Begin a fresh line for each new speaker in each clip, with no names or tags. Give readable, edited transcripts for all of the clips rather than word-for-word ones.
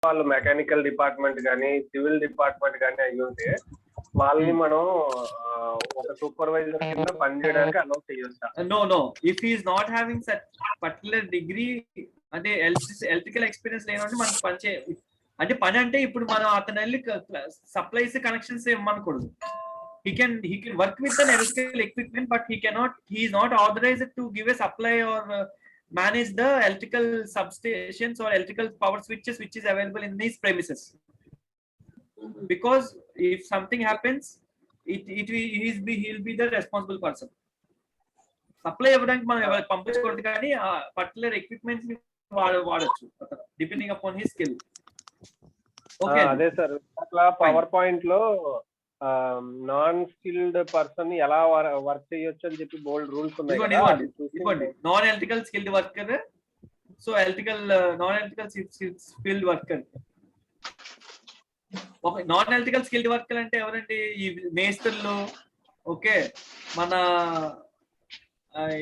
వాళ్ళు mechanical department కానీ civil department కానీ అయ్యి ఉంటే వాళ్ళని మనం ఒక సూపర్వైజర్ కింద పనిచేయడానికి అలౌ చేయొచ్చా?
No if he is not having such particular degree అంటే ఎలక్ట్రికల్ ఎక్స్పీరియన్స్ లేనంటే మనకు అంటే పని అంటే ఇప్పుడు మనం అతను వెళ్ళి సప్లైస్ కనెక్షన్స్ ఇవ్వమనకూడదు. he can work with an electrical equipment, but he is not authorized to give a supply or manage the electrical substations or electrical power switches which is available in these premises, because if something happens he'll be the responsible person. Supply ఇవ్వడానికి మనం పంపించకూడదు కానీ ఆ particular equipments ని వాడొచ్చు depending upon his skill.
Okay అదే sir అట్లా power point లో non skilled person ఎలా వర్క్ చేయొచ్చు అని చెప్పి బోల్డ్ రూల్స్ ఉన్నాయి.
Non electrical skilled worker, so non electrical skilled worker. Non electrical skilled worker అంటే ఎవరండి? ఈ మేస్త్రులు, ఓకే, మన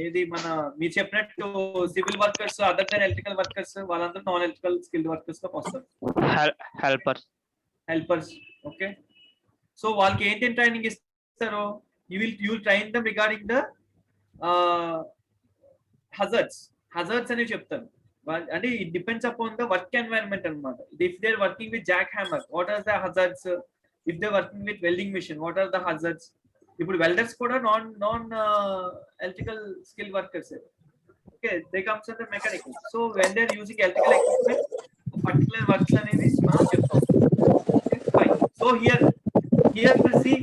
ఇది మీరు చెప్పినట్టు civil workers, other than electrical workers, వాళ్ళందరూ నాన్ ఎలక్ట్రికల్ స్కిల్డ్ వర్కర్స్ తో వస్తారు. Helpers okay. సో వాళ్ళకి ఏంటి ట్రైనింగ్ ఇస్తారు? You will train them regarding the hazards అని చెప్తారు. అంటే it depends upon the work environment అనమాట. If they are working with jack hammer, what are the hazards? If they working with welding machine, what are the hazards? ఇప్పుడు welders కూడా non electrical skill workers. Okay, they comes under mechanical. So when they are using electrical equipment, particular works అనేది మనం చెప్తాం. So here we see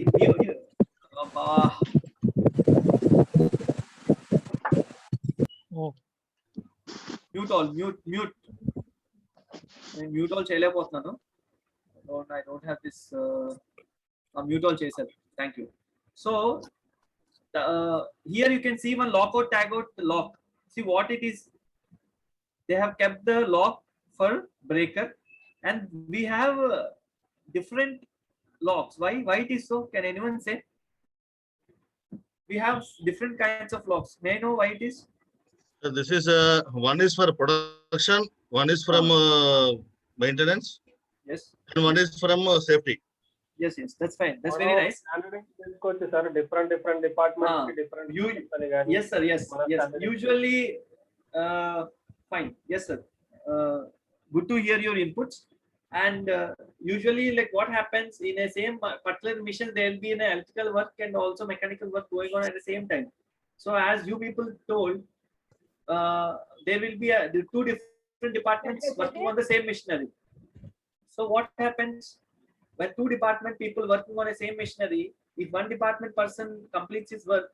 mute all చేయలేకపోతున్నాను. I don't have this mute all చేశారు. Thank you. So here you can see one lockout tagout lock. See what it is. They have kept the lock for breaker, and we have different locks. Why it is so? Can anyone say? We have different kinds of locks. May I know why it is?
So this is one is for production, one is from maintenance,
yes,
and one is from safety.
Yes, that's fine. That's very nice.
Sir, different departments different.
Yes sir, yes. Usually fine. Yes sir. Good to hear your inputs. And usually, like what happens in a same particular mission, there will be an electrical work and also mechanical work going on at the same time. So as you people told, there will be two different departments working on the same machinery. So what happens when two department people working on the same machinery? If one department person completes his work,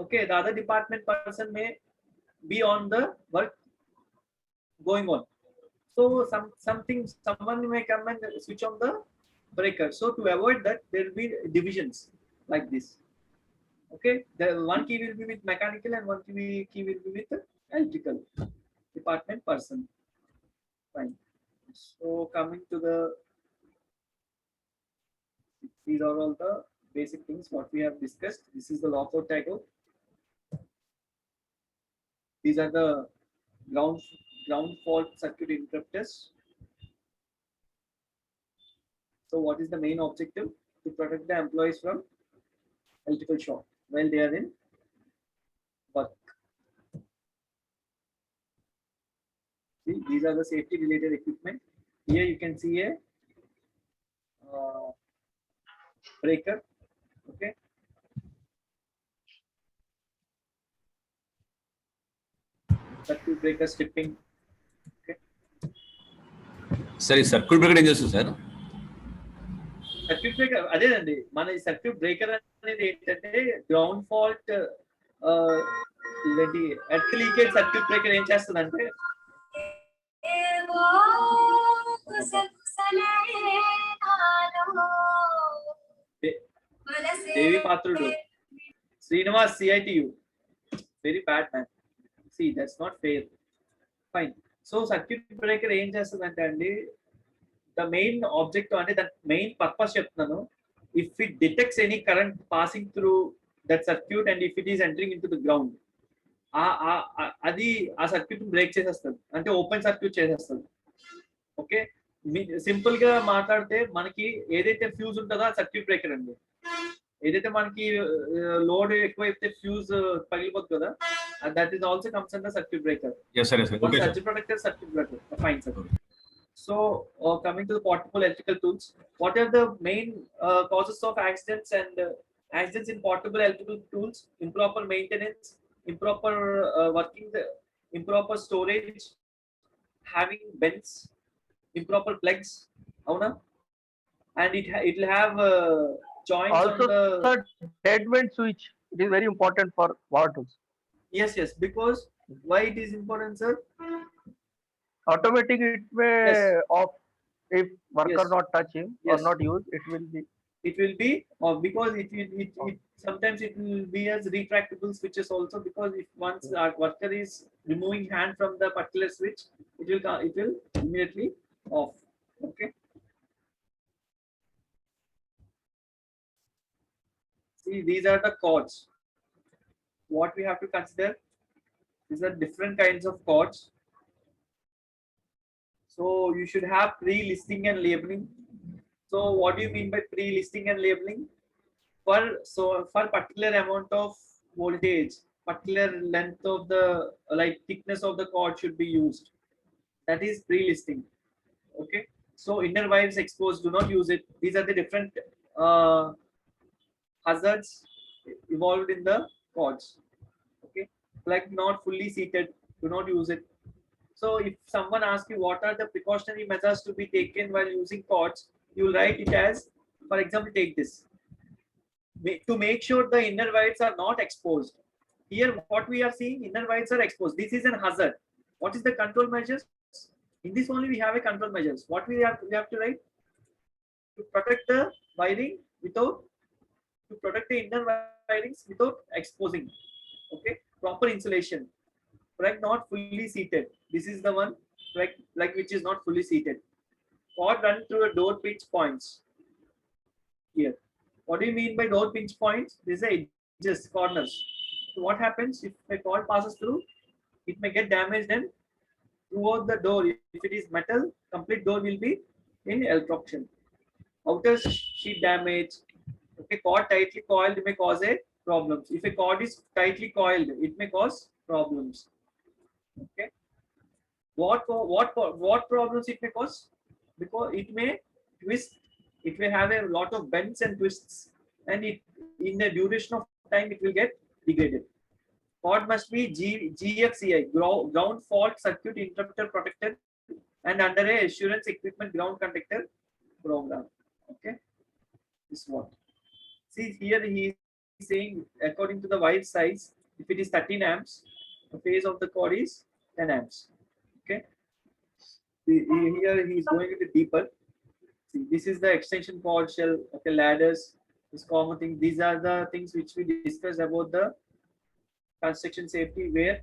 okay, the other department person may be on the work going on. So someone may come and switch on the breaker. So to avoid that, there will be divisions like this. Okay, the one key will be with mechanical and one key will be with electrical department person. Fine. So coming to these are all the basic things what we have discussed. This is the lockout tagout. These are the ground fault circuit interrupters. So what is the main objective? To protect the employees from electrical shock while they are in work. See, these are the safety related equipment. Here you can see a breaker. Okay. Circuit breaker stripping.
సరే circuit breaker ఏం చేస్తుంది sir?
Circuit breaker అదేనండి, మన ఈ circuit breaker అనేది ఏంటంటే ground fault ఇలాంటి earth leakage circuit breaker ఏం చేస్తుందంటే Devi Patrudu Srinivas CITU very bad man. See, that's not fair. Fine. So circuit breaker ఏం చేస్తుందంటే అండి, the main object అంటే the main purpose చెప్తున్నాను. If it detects any current passing through that circuit and if it is entering into the ground, అది ఆ circuit break చేసేస్తుంది, అంటే open circuit చేసేస్తుంది. ఓకే, సింపుల్ గా మాట్లాడితే మనకి ఏదైతే ఫ్యూజ్ ఉంటుందో ఆ సర్క్యూట్ బ్రేకర్ అండి. ఏదైతే మనకి లోడ్ ఎక్కువైతే ఫ్యూజ్ పగిలిపోతుంది కదా, that is also comes under circuit breaker.
Yes, sir. Yes, sir. Okay, sir.
Surge protector, circuit breaker. Fine, sir. So, coming to the portable electrical tools, what are the main causes of accidents and accidents in portable electrical tools? Improper maintenance, improper working, improper storage, having bends, improper plugs, avuna? And it will have joints
Also,
on the.
sir, dead band switch. It is very important for power tools.
Yes, because why it is important, sir?
Automatic it may
Yes.
off if worker
Yes.
not touch him or
Yes.
not use. It will be.
It will be because it sometimes it will be as retractable switches also, because if once our worker is removing hand from the particular switch, it will immediately off. Okay. See, these are the cords. What we have to consider, these are different kinds of cords. So you should have pre-listing and labeling. So what do you mean by pre-listing and labeling? For particular amount of voltage, particular length of the like thickness of the cord should be used. That is pre-listing. Okay. So inner wires exposed, do not use it. These are the different hazards involved in the cords. Okay. Like not fully seated, do not use it. So if someone asks you what are the precautionary measures to be taken while using cords, you will write it as, for example, take this. To make sure the inner wires are not exposed. Here what we are seeing, inner wires are exposed. This is an hazard. What is the control measures? In this only we have a control measures. What we have to write? To protect the wiring without, to protect the inner wirings without exposing. Okay. Proper insulation. Like not fully seated. This is the one like which is not fully seated. Cord run through a door pinch points. Here. What do you mean by door pinch points? These are edges, corners. So what happens if a cord passes through? It may get damaged, and throughout the door, if it is metal, complete door will be in electrocution. Outer sheet damage. Okay, cord tightly coiled may cause a problems. If a cord is tightly coiled, it may cause problems. Okay. What problems it may cause? Because it may twist. It may have a lot of bends and twists, and it in the duration of time it will get degraded. Cord must be GFCI, ground fault circuit interrupter protected, and under a assurance equipment ground conductor program. Okay, this is what. See here he is saying according to the wire size, if it is 13 amps, the phase of the cord is 10 amps. Okay. Here he is going a bit deeper. See, this is the extension cord shell. Okay, ladders, this common thing. These are the things which we discussed about the construction safety, where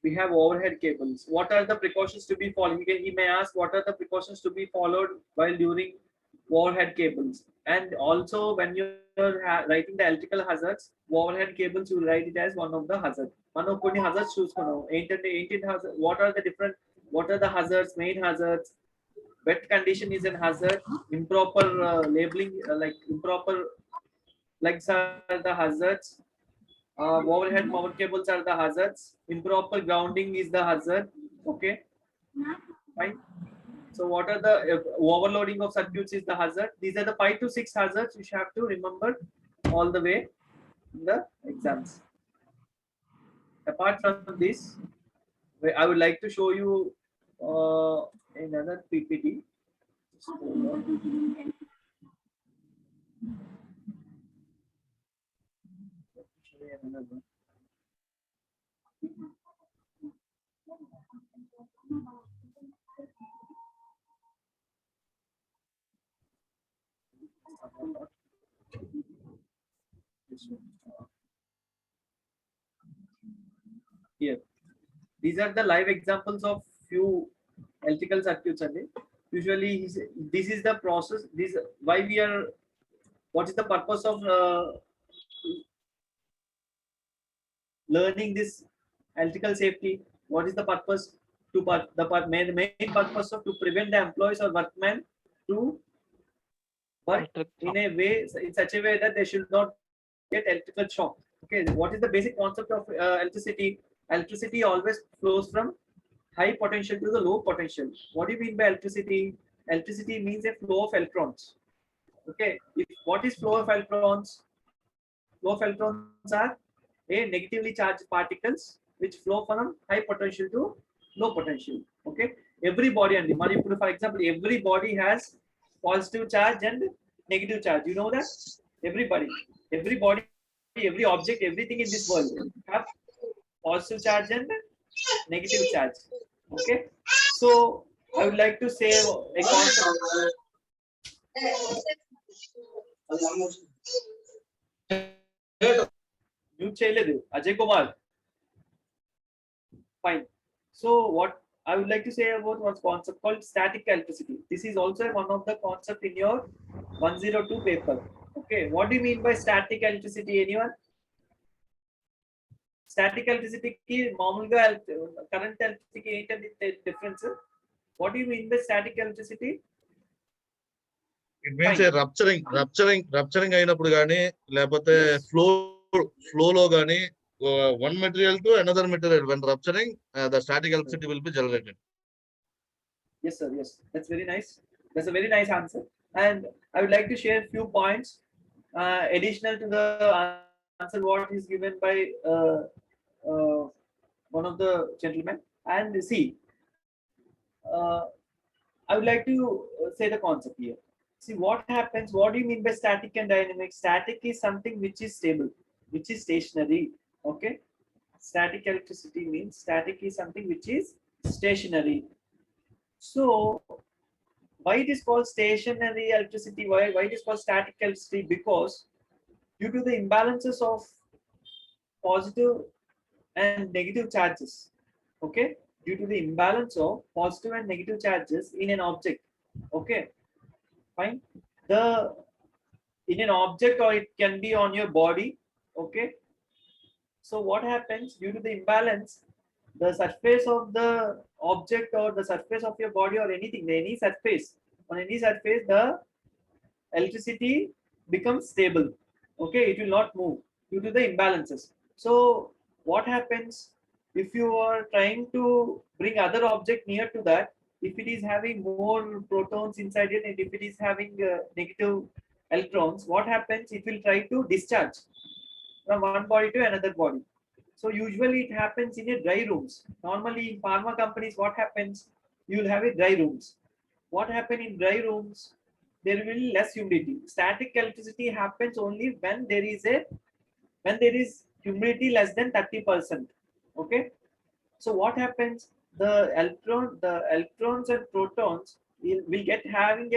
we have overhead cables. What are the precautions to be followed? He may ask what are the precautions to be followed while during overhead cables. And also when you're writing the electrical hazards, overhead cables, you write it as one of the hazards. One of the hazards choose hazard. What are the different? What are the hazards? Main hazards. Wet condition is an hazard. Improper labeling, like improper legs are the hazards. Overhead power cables are the hazards. Improper grounding is the hazard. Okay, fine. So what are the overloading of circuits is the hazard. These are the 5 to 6 hazards you have to remember all the way in the exams. Apart from this, I would like to show you another PPT. Here, these are the live examples of few electrical circuits. Usually, this is the process. This why we are. What is the purpose of learning this electrical safety? What is the purpose? main purpose of to prevent the employees or workmen to work in a way, in such a way that they should not get electrical shock. Okay, what is the basic concept of electricity? Electricity always flows from high potential to the low potential. What do you mean by electricity? Electricity means a flow of electrons. Okay, what is flow of electrons? Flow of electrons are a negatively charged particles which flow from high potential to low potential. Okay, every body, and for example, every body has positive charge and negative charge. You know that every body, every object, everything in this world have positive charge and negative charge. Okay, so I would like to say a concept. Mute cheyaledu, Ajay Kumar. Fine. So what I would like to say about one concept called static electricity. This is also one of the concept in your 102 paper. Okay, what do you mean by static electricity? Anyone? Static electricity ki మామూలుగా current electricity ki ఏంటండి difference? What do you mean by static electricity?
It means a rupturing అయినప్పుడు గానీ లేకపోతే flow లో గానీ one material to another material, when rupturing, the static electricity will be generated.
Yes, sir. Yes, that's very nice. That's a very nice answer. And I would like to share a few points additional to the answer what is given by one of the gentlemen. And see, I would like to say the concept here. See what happens. What do you mean by static and dynamic? Static is something which is stable, which is stationary. Okay, static electricity means static is something which is stationary. So why it is called stationary electricity? Why it is called static electricity? Because due to the imbalances of positive and negative charges. Okay, due to the imbalance of positive and negative charges in an object. Okay, fine. In an object, or it can be on your body. Okay, so what happens due to the imbalance? The surface of the object or the surface of your body or anything, any surface, on any surface, the electricity becomes stable. Okay, it will not move due to the imbalances. So what happens if you are trying to bring other object near to that? If it is having more protons inside it and if it is having negative electrons, what happens? It will try to discharge from one body to another body. So usually it happens in a dry rooms. Normally in pharma companies, what happens? You will have a dry rooms. What happens in dry rooms? There will be less humidity. Static electricity happens only when there is humidity less than 30%. Okay. So what happens? The electrons and protons will get having a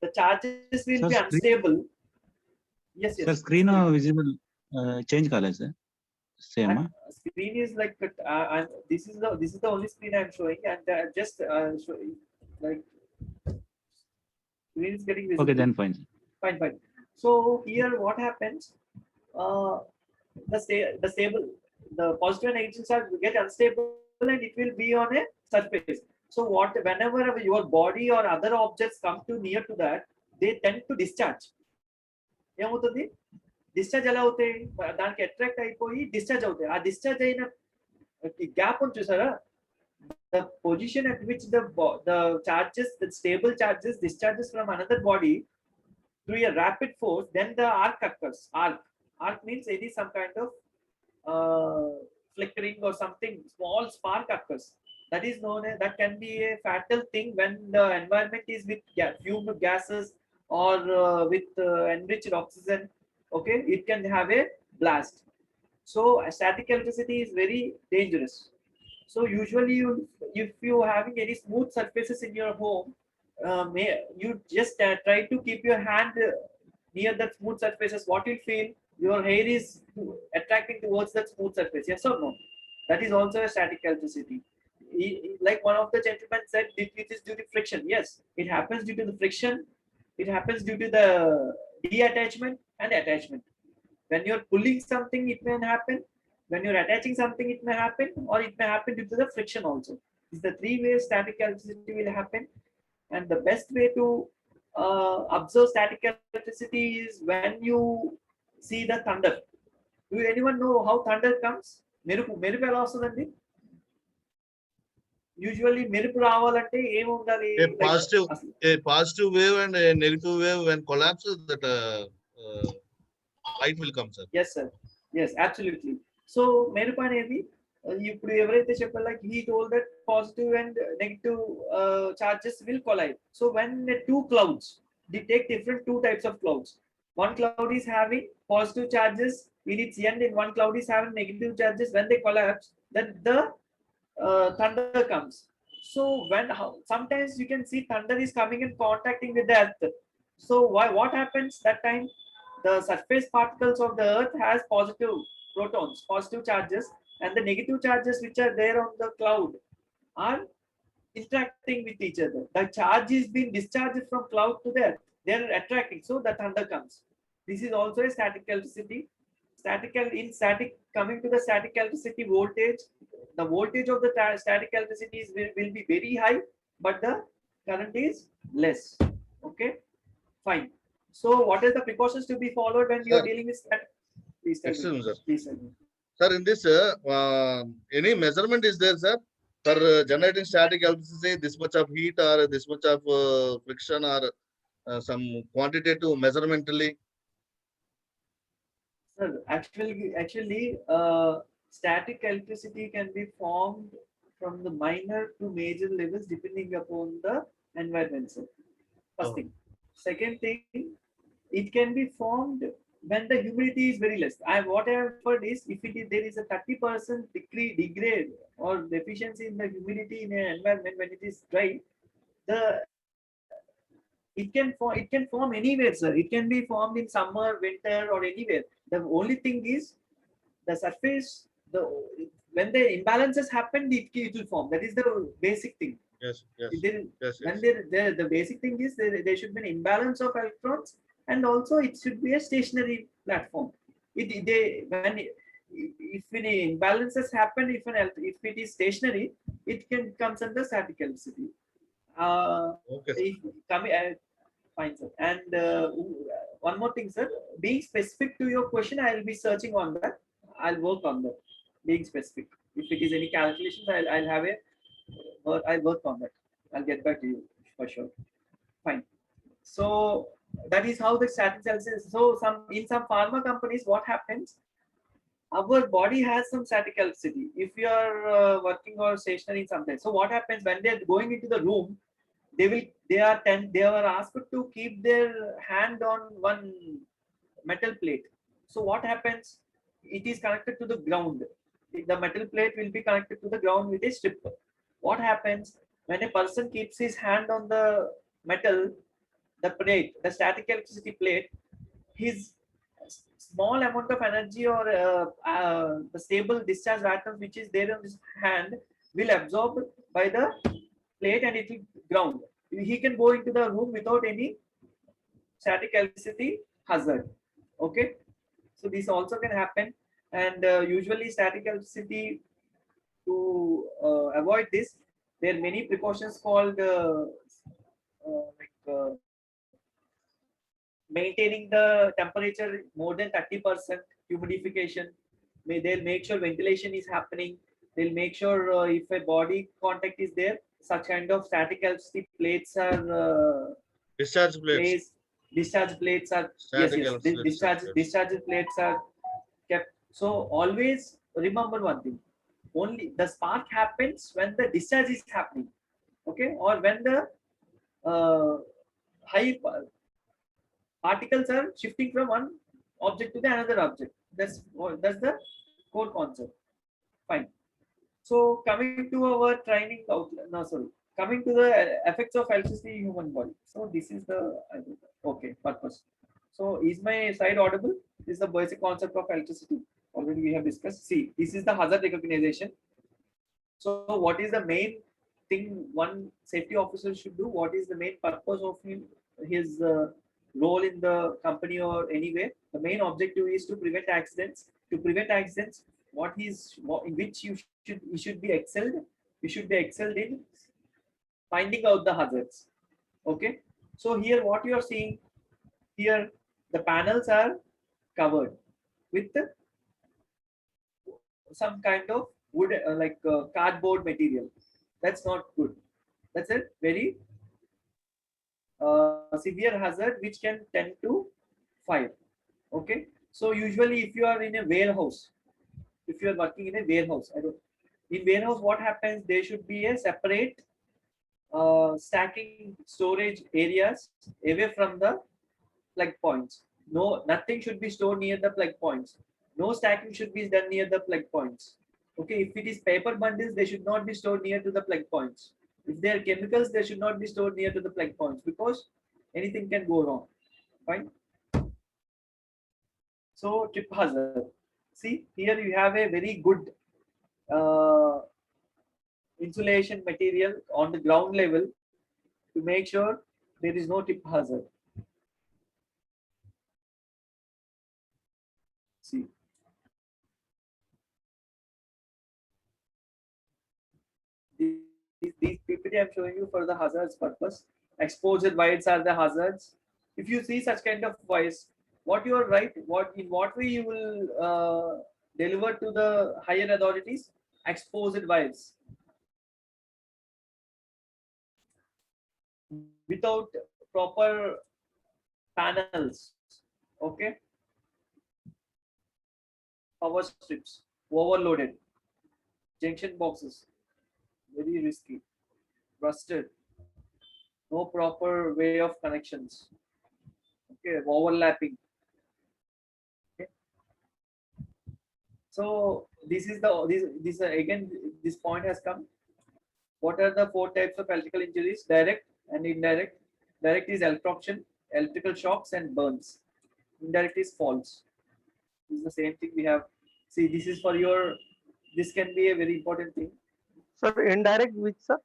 the charges will be unstable. Yes.
Sir, screen visible change color, sir. Same.
Screen is like this is the only screen I'm showing, and just showing like screen is getting visible.
Okay, then fine.
Fine. So here what happens? The positive and negative charge will get unstable and it will be on a surface. So whenever your body or other objects come too near to that, they tend to discharge. ఏమవుతుంది? Discharge ఎలా అవుతాయి? దానికి attract అయిపోయి discharge అవుతాయి. ఆ discharge అయిన gap ఉంది చూసారా? The position at which the charges, the stable charges discharges from another body through a rapid force, then the arc occurs. Arc means it is some kind of flickering or something, small spark occurs. That is known as, that can be a fatal thing when the environment is with fumed gases or with enriched oxygen. Okay, it can have a blast. So static electricity is very dangerous. So usually if you having any smooth surfaces in your home, you just try to keep your hand near that smooth surfaces. What you feel? Your hair is attracting towards that smooth surface. Yes or no? That is also a static electricity. Like one of the gentlemen said, it is due to friction. Yes, it happens due to the friction. It happens due to the deattachment and attachment. When you're pulling something, it may happen. when you're attaching something, it may happen, or it may happen due to the friction also. It's the three-way static electricity will happen. And the best way to observe static electricity is when you see the thunder. Do anyone know how thunder comes? మెరుపు ఎలా వస్తుందండి? Usually మెరుపు రావాలంటే ఏముండాలి?
A positive wave and a negative wave when collapses, that light will come, sir.
Yes, sir. Yes, absolutely. So మెరుపు అనేది ఇప్పుడు ఎవరైతే చెప్పారు, like he told that positive and negative charges will collide. So when two clouds, they take different two types of clouds. One cloud is having positive charges in its end, and one cloud is having negative charges. When they collapse, then the thunder comes. So sometimes you can see thunder is coming and contacting with the earth. So what happens that time? The surface particles of the earth has positive protons, positive charges, and the negative charges which are there on the cloud are interacting with each other. The charge is being discharged from cloud to the earth. They are attracting, so the thunder comes. This is also a static electricity. Coming to the static electricity voltage, the voltage of the static electricity will be very high, but the current is less. Okay, fine. So what are the precautions to be followed when you are dealing with static? Please tell me.
Excellent, sir.
Please tell me.
Sir, in this, any measurement is there, sir, for generating static electricity? This much of heat or this much of friction, or some quantitative measurmentally?
Sir, actually, static electricity can be formed from the minor to major levels depending upon the environment, sir. First thing. Second thing, it can be formed when the humidity is very less. What I have heard is, if there is a 30% degrade or deficiency in the humidity in an environment when it is dry, it can form anywhere, sir. It can be formed in summer, winter, or anywhere. The only thing is the surface. When the imbalances happen, it will form. That is the basic thing.
Yes.
When the basic thing is there should be an imbalance of electrons, and also it should be a stationary platform. If any imbalances happen, if it is stationary, it can comes under static electricity.
Okay.
Fine, sir. And one more thing, sir. Being specific to your question, I will be searching on that. I'll work on that. Being specific. If it is any calculations, I'll have a. I'll work on that. I'll get back to you for sure. Fine. So that is how the static cells is. So in some pharma companies, what happens? Our body has some static electricity. If you are working or stationary sometimes. So what happens when they are going into the room? They are asked to keep their hand on one metal plate. So what happens? It is connected to the ground. The metal plate will be connected to the ground with a strip. What happens when a person keeps his hand on the metal, the plate, the static electricity plate, his small amount of energy or the stable discharge atoms which is there on his hand will absorb by the plate and it will ground. He can go into the room without any static electricity hazard. Okay, so this also can happen, and usually static electricity, to avoid this, there are many precautions called maintaining the temperature more than 30%, humidification. They'll make sure ventilation is happening. They'll make sure if a body contact is there, such kind of static electricity plates are
Discharge plates.
Discharge plates are discharge plates are kept. So always remember one thing: only the spark happens when the discharge is happening, okay, or when the high particles are shifting from one object to the another object. That's the core concept. Fine. So coming to our training outline, coming to the effects of electricity in human body. So this is the purpose. So is my slide audible? This is the basic concept of electricity. Already we have discussed. See, this is the hazard recognition. So what is the main thing one safety officer should do? What is the main purpose of his role in the company or anywhere? The main objective is to prevent accidents. To prevent accidents, in which you should be excelled. You should be excelled in finding out the hazards. Okay. So here what you are seeing here, the panels are covered with some kind of wood, cardboard material. That's not good. That's a very severe hazard which can tend to fire. Okay. So usually if you are in a warehouse, if you are working in a warehouse, in warehouse what happens, there should be a separate stacking storage areas away from the plug points. No, nothing should be stored near the plug points. No stacking should be done near the plug points. Okay, if it is paper bundles, they should not be stored near to the plug points. If they are chemicals, they should not be stored near to the plug points because anything can go wrong. Fine. So trip hazard. See, here you have a very good insulation material on the ground level to make sure there is no trip hazard. See. These PPT I'm showing you for the hazards purpose. Exposed wires are the hazards. If you see such kind of wires, what you are right, in what way you will deliver to the higher authorities? Exposed wires. Without proper panels, okay, power strips, overloaded, junction boxes, very risky, rusted, no proper way of connections, okay, overlapping. Okay. So this is this again, this point has come. What are the 4 types of electrical injuries? Direct and indirect. Direct is electrocution, electrical shocks and burns. Indirect is falls. This is the same thing we have. See, this is for your, this can be a very important thing.
Sir, indirect which, sir?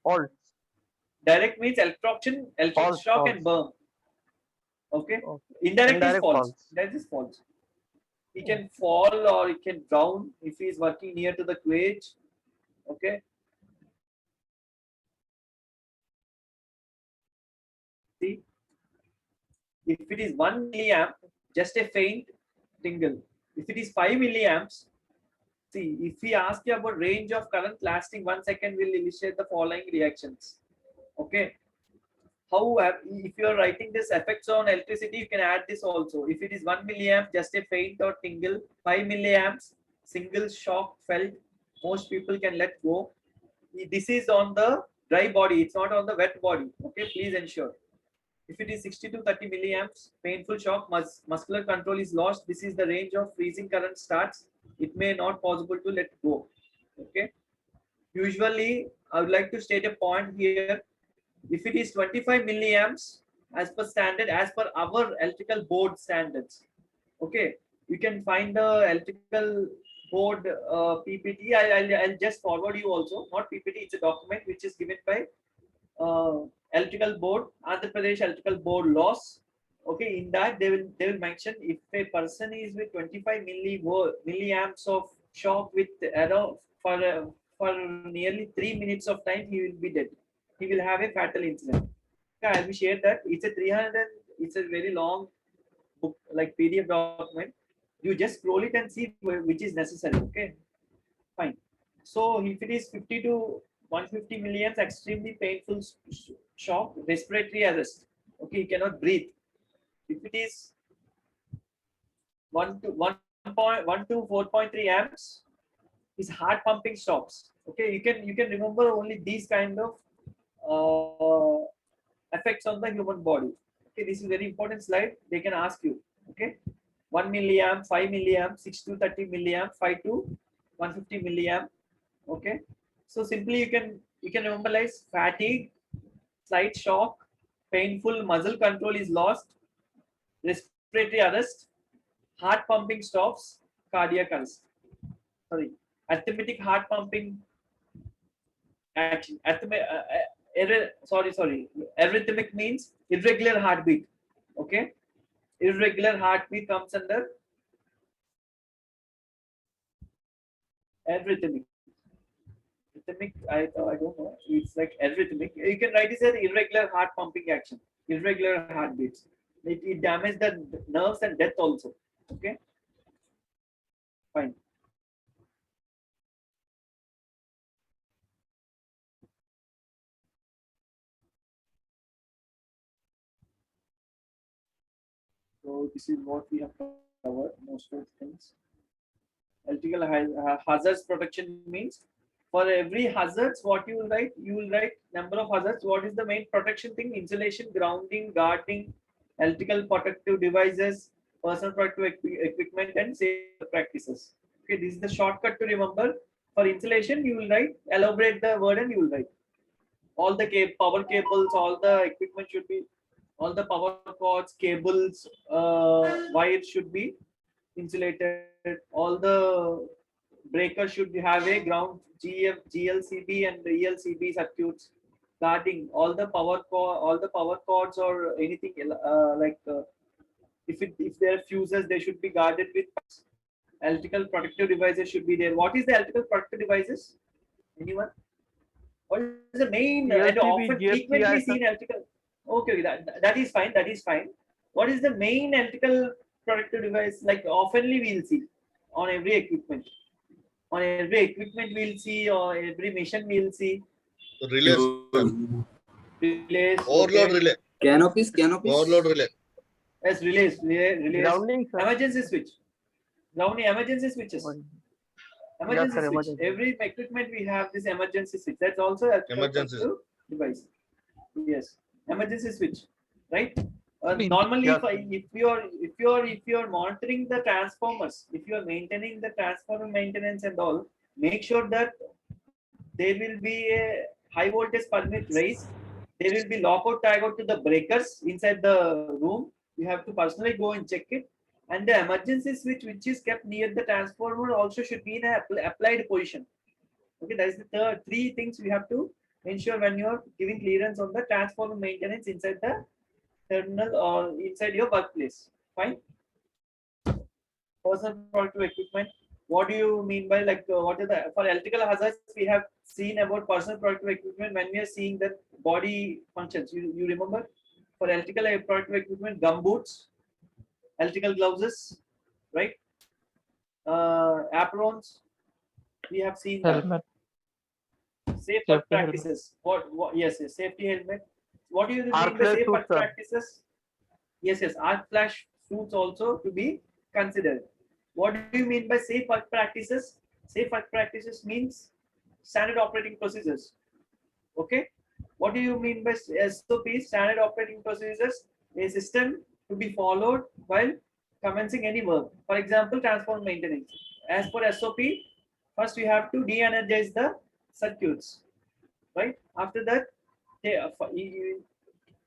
Faults.
Direct means electrocution, electrical shock and burn. Okay. Indirect is false. That is false. He can fall or he can drown if he is working near to the quage. Okay. See, if it is 1 milliamp, just a faint tingle. If it is 5 milliamps, see, if we ask you about range of current lasting 1 second, will illustrate the following reactions. Okay. However, if you are writing this effects on electricity, you can add this also. If it is 1 milliamp, just a faint or tingle. 5 milliamps, single shock felt. Most people can let go. This is on the dry body. It's not on the wet body. Okay, please ensure. If it is 60 to 30 milliamps, painful shock, muscular control is lost. This is the range of freezing current starts. It may not possible to let go. Okay. Usually, I would like to state a point here. If it is 25 milliamps, as per standard, as per our electrical board standards, okay, you can find the electrical board PPT. I'll just forward you also. Not PPT, it's a document which is given by electrical board, Andhra Pradesh electrical board laws. Okay, in that they will mention if a person is with 25 milliamps of shock with arrow for nearly 3 minutes of time, he will be dead. He will have a fatal incident. Okay, I will share that. It's a 300. It's a very long book, like PDF document. You just scroll it and see which is necessary. Okay, fine. So if it is 50 to 150 milliamps, extremely painful shock, respiratory arrest. Okay, you cannot breathe. If it is 1 to 4.3 amps, his heart pumping stops. Okay, you can remember only these kind of effects on the human body. Okay, this is very important slide. They can ask you. Okay, 1 milliamp, 5 milliamp, 6 to 30 milliamp, 5 to 150 milliamp. Okay, so simply you can remember like fatigue, slight shock, painful muscle control is lost, respiratory arrest, heart pumping stops, cardiac arrest. Sorry, arithmetic heart pumping action. Arrhythmic means irregular heartbeat. Okay, irregular heartbeat comes under Arrhythmic. Rhythmic, I don't know. It's like arrhythmic. You can write it as irregular heart pumping action, irregular heartbeats. It damages the nerves and death also. Okay, fine. So this is what we have covered, most of the things. Electrical hazards protection means for every hazards, what you will write number of hazards. What is the main protection thing? Insulation, grounding, guarding, electrical protective devices, personal protective equipment, and safe practices. Okay, this is the shortcut to remember. For insulation, you will write, elaborate the word and you will write. All the power cables, all the equipment should be, all the power cords, cables, wires should be insulated. All the breakers should have a ground GLCB and the ELCB circuits. Guarding all the power cords or anything if there are fuses, they should be guarded with electrical protective devices should be there. What is the electrical protective devices? Anyone? What is the main and often frequently seen electrical? Okay, that is fine. That is fine. What is the main electrical protective device? Like oftenly we'll see on every equipment. On every equipment we'll see, or every machine we'll see.
Relays.
Relays.
Overload
okay.
relay.
Canopies.
Overload relay.
Yes, relays.
Grounding, sir.
Emergency switch. Grounding, emergency switches. Emergency
sir,
switch.
emergency.
Every equipment we have this emergency switch. That's also a
Emergency
device. Yes, emergency switch, right?
Yes,
Normally,
yes,
if you're monitoring the transformers, if you are maintaining the transformer maintenance and all, make sure that there will be a high voltage permit raised. There will be lockout tagout to the breakers inside the room. You have to personally go and check it. And the emergency switch, which is kept near the transformer, also should be in a applied position. Okay, that is the three things we have to ensure when you are giving clearance on the transformer maintenance inside the terminal or inside your workplace. Fine. Personal protective equipment. What do you mean by what is the for electrical hazards? We have seen about personal protective equipment when we are seeing the body functions. You remember for electrical protective equipment, gum boots, electrical gloves, right? Aprons. We have seen that. Safe work practices. What? Yes, safety helmet. What do you mean by safe work practices? Yes, arc flash suits also to be considered. What do you mean by safe work practices? Safe work practices means standard operating procedures. Okay. What do you mean by SOP? Standard operating procedures, a system to be followed while commencing any work. For example, transformer maintenance. As per SOP, first we have to de-energize the circuits, right? After that,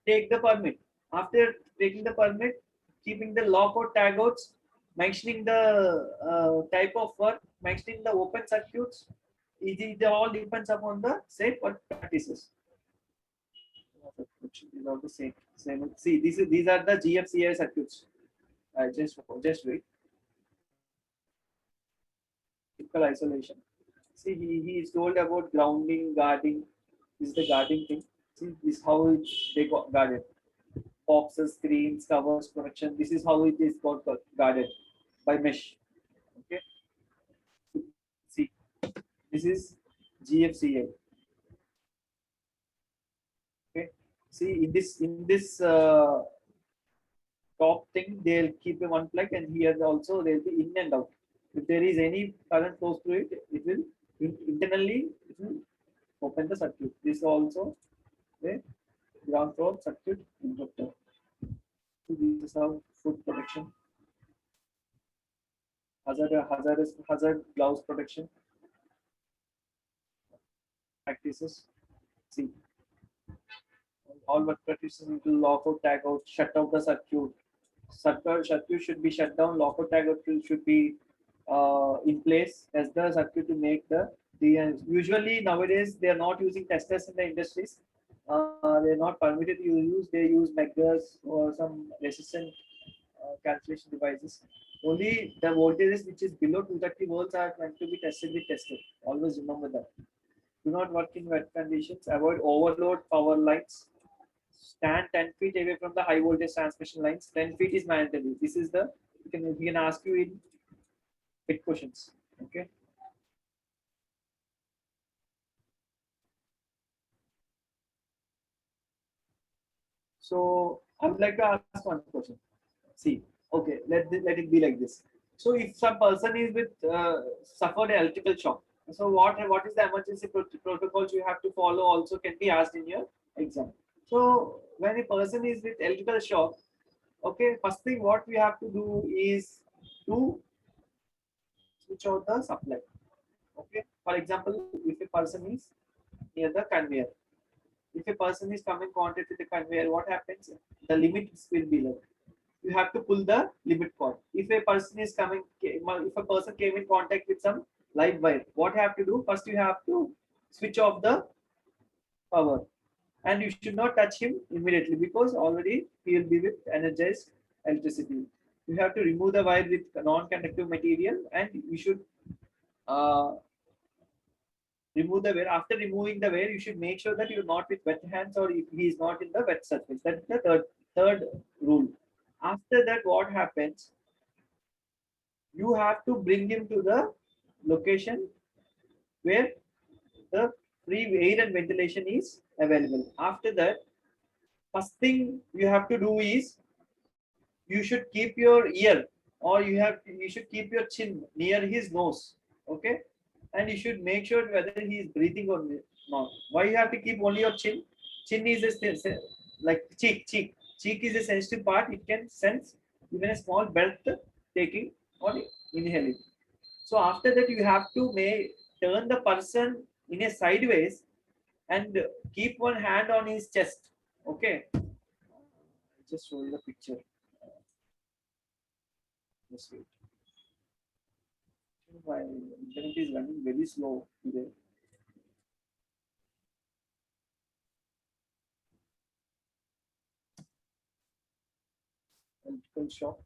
take the permit. After taking the permit, keeping the lockout tagouts, mentioning the type of work, mentioning the open circuits, it all depends upon the safe work practices. These are the same. See, these are the GFCI circuits. Just wait. Typical isolation. See, he is told about grounding, guarding. This is the guarding thing. See, this is how they got guarded. Boxes, screens, covers, protection. This is how it is got guarded by mesh. Okay. See, this is GFCI. Okay. See, in this top thing, they'll keep a one plug, and here also they'll be in and out. If there is any current flows through it, it will internally it will open the circuit. This also a ground floor circuit interrupter. So this is how food protection, hazard gloves protection practices. See, all work practices will lockout, tag out, shut out the circuit. Circuit should be shut down. Lockout, tag out should be in place as the circuit to make the usually nowadays they are not using testers in the industries. They are not permitted to use. They use meggers or some resistant calculation devices. Only the voltages which is below 230 volts are meant to be tested with tester. Always remember that. Do not work in wet conditions. Avoid overload power lines. Stand 10 feet away from the high voltage transmission lines. 10 feet is mandatory. This is the, he can ask you in bit questions. Okay. So I would like to ask one question. See, okay, let it be like this. So if some person is with suffered an electrical shock, so what is the emergency protocols you have to follow also can be asked in your exam. So when a person is with electrical shock, okay, first thing what we have to do is to switch out the supply. Okay, for example, if a person is near the conveyor, if a person is coming in contact with the conveyor, what happens? The limits will be low. You have to pull the limit cord. If a person is coming, if a person came in contact with some live wire, what you have to do? First, you have to switch off the power, and you should not touch him immediately because already he will be with energized electricity. You have to remove the wire with non-conductive material, and you should remove the wire. After removing the wire, you should make sure that you're not with wet hands or if he is not in the wet surface. That's the third rule. After that, what happens? You have to bring him to the location where the free air and ventilation is available. After that, first thing you have to do is you should keep your ear or you should keep your chin near his nose. Okay, and you should make sure whether he is breathing or not. Why you have to keep only your chin? Chin is a like cheek. Cheek is a sensitive part. It can sense even a small breath taking or inhaling. So after that, you have to turn the person in a sideways and keep one hand on his chest. Okay. Just show you the picture. Just wait. My internet is running very slow today. Electrical shock.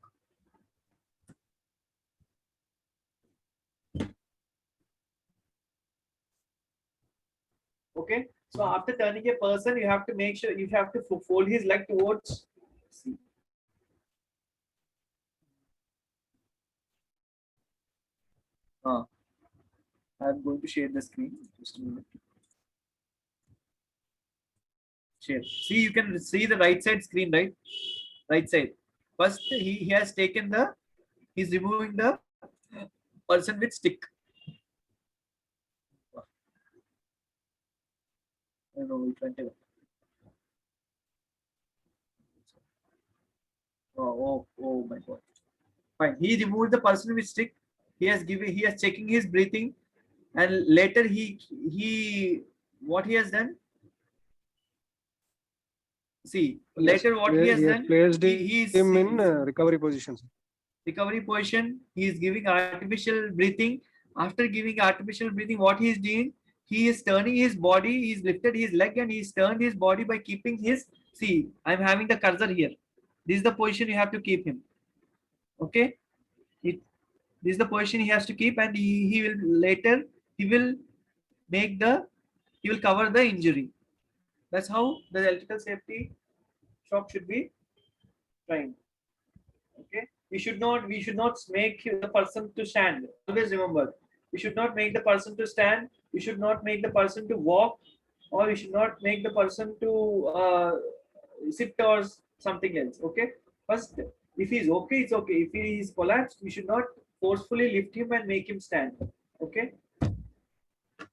Okay, so after turning a person, you have to make sure you have to fold his leg towards. See. I'm going to share the screen. Just a minute. Share. See, you can see the right side screen, right? Right side. First, he has taken the. He's removing the person with stick. I know it went away. Oh my God. Fine. He removed the person with stick. He has checking his breathing, and later what he has done. See, later what he has done.
Placed
He's
him in recovery position.
Recovery position. He is giving artificial breathing. After giving artificial breathing, what he is doing? He is turning his body. He's lifted his leg and he's turned his body by keeping his. See, I'm having the cursor here. This is the position you have to keep him. Okay. This is the position he has to keep, and he will later he will cover the injury. That's how the electrical safety shop should be trained. Okay, we should not make the person to stand. Always remember, we should not make the person to stand. We should not make the person to walk, or we should not make the person to sit or something else. Okay, first, if he's okay, it's okay. If he is collapsed, we should not forcefully lift him and make him stand. Okay,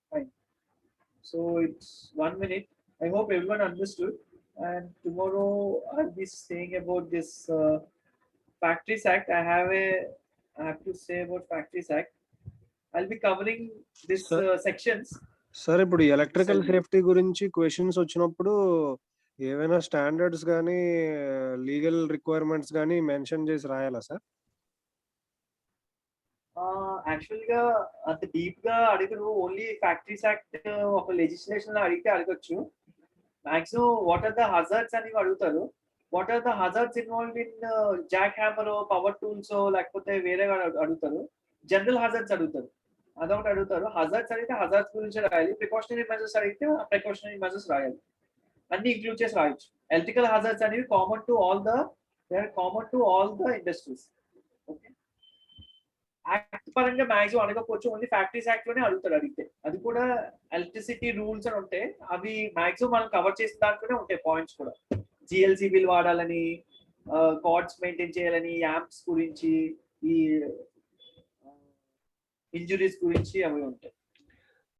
fine. So it's 1 minute. I hope everyone understood. And tomorrow I'll be saying about this Factories Act. I have to say about Factories Act. I'll be covering this sections.
Sir ఇప్పుడు electrical safety గురించి questions వచ్చినప్పుడు ఏవైనా standards గానీ legal requirements గానీ mention చేసి రాయాలా sir?
Actual గా అంత deep గా అడగరు. ఓన్లీ ఫ్యాక్టరీస్ యాక్ట్ ఒక లెజిస్లేషన్ లో అడిగితే అడగచ్చు. Maximum what are the hazards అని అడుగుతారు. What are the hazards involved in jack hammer, power tools, లేకపోతే వేరే అడుగుతారు. జనరల్ హజార్డ్స్ అడుగుతారు, అదొకటి అడుగుతారు. హజార్డ్స్ అడిగితే హజార్డ్స్ గురించి రాయాలి, ప్రికాషనరీ మెజర్స్ అడిగితే ప్రికాషనరీ మెజర్స్ రాయాలి, అన్ని ఇంక్లూడ్ చేసి రాయొచ్చు. ఎలక్ట్రికల్ హజార్డ్స్ అనేవి common to all the industries. Okay, act పరంగా మ్యాక్సిమం అడగకపోవచ్చు, ఓన్లీ ఫ్యాక్టరీస్ యాక్ట్ లోనే అడుగుతారు. అడిగితే అది కూడా ఎలక్ట్రిసిటీ రూల్స్ అని ఉంటాయి, అవి మ్యాక్సిమం మనం కవర్ చేసిన దాంట్లోనే ఉంటాయి పాయింట్స్ కూడా. జిఎల్సి బిల్ వాడాలని, కార్డ్స్ మెయింటైన్ చేయాలని, యాంప్స్ గురించి, ఈ ఇంజురీస్ గురించి అవి ఉంటాయి.